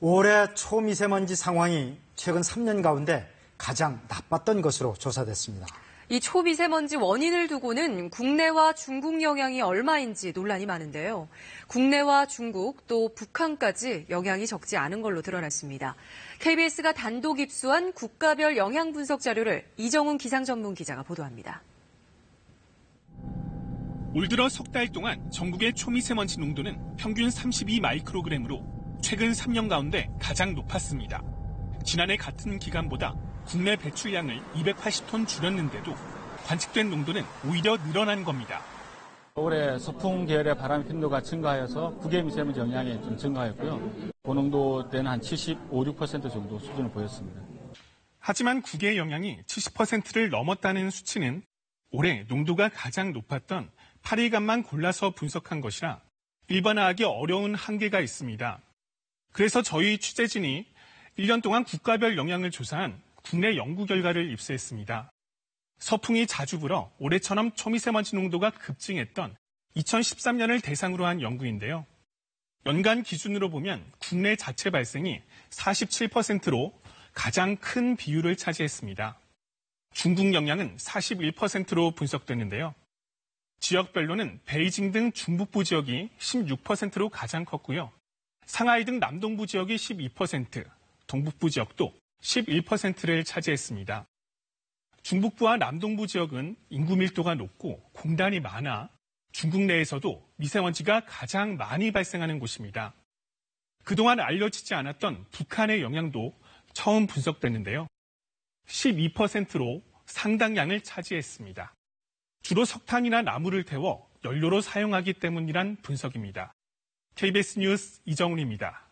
올해 초미세먼지 상황이 최근 3년 가운데 가장 나빴던 것으로 조사됐습니다. 이 초미세먼지 원인을 두고는 국내와 중국 영향이 얼마인지 논란이 많은데요. 국내와 중국 또 북한까지 영향이 적지 않은 걸로 드러났습니다. KBS가 단독 입수한 국가별 영향 분석 자료를 이정훈 기상전문기자가 보도합니다. 올 들어 석 달 동안 전국의 초미세먼지 농도는 평균 32 마이크로그램으로 최근 3년 가운데 가장 높았습니다. 지난해 같은 기간보다 국내 배출량을 280톤 줄였는데도 관측된 농도는 오히려 늘어난 겁니다. 올해 서풍 계열의 바람 빈도가 증가하여서 국외 미세먼지 영향이 좀 증가했고요. 고농도 때는 한 75, 6% 정도 수준을 보였습니다. 하지만 국외 영향이 70%를 넘었다는 수치는 올해 농도가 가장 높았던 8일간만 골라서 분석한 것이라 일반화하기 어려운 한계가 있습니다. 그래서 저희 취재진이 1년 동안 국가별 영향을 조사한 국내 연구 결과를 입수했습니다. 서풍이 자주 불어 올해처럼 초미세먼지 농도가 급증했던 2013년을 대상으로 한 연구인데요. 연간 기준으로 보면 국내 자체 발생이 47%로 가장 큰 비율을 차지했습니다. 중국 영향은 41%로 분석됐는데요. 지역별로는 베이징 등 중북부 지역이 16%로 가장 컸고요. 상하이 등 남동부 지역이 12%, 동북부 지역도 11%를 차지했습니다. 중북부와 남동부 지역은 인구 밀도가 높고 공단이 많아 중국 내에서도 미세먼지가 가장 많이 발생하는 곳입니다. 그동안 알려지지 않았던 북한의 영향도 처음 분석됐는데요. 12%로 상당량을 차지했습니다. 주로 석탄이나 나무를 태워 연료로 사용하기 때문이란 분석입니다. KBS 뉴스 이정훈입니다.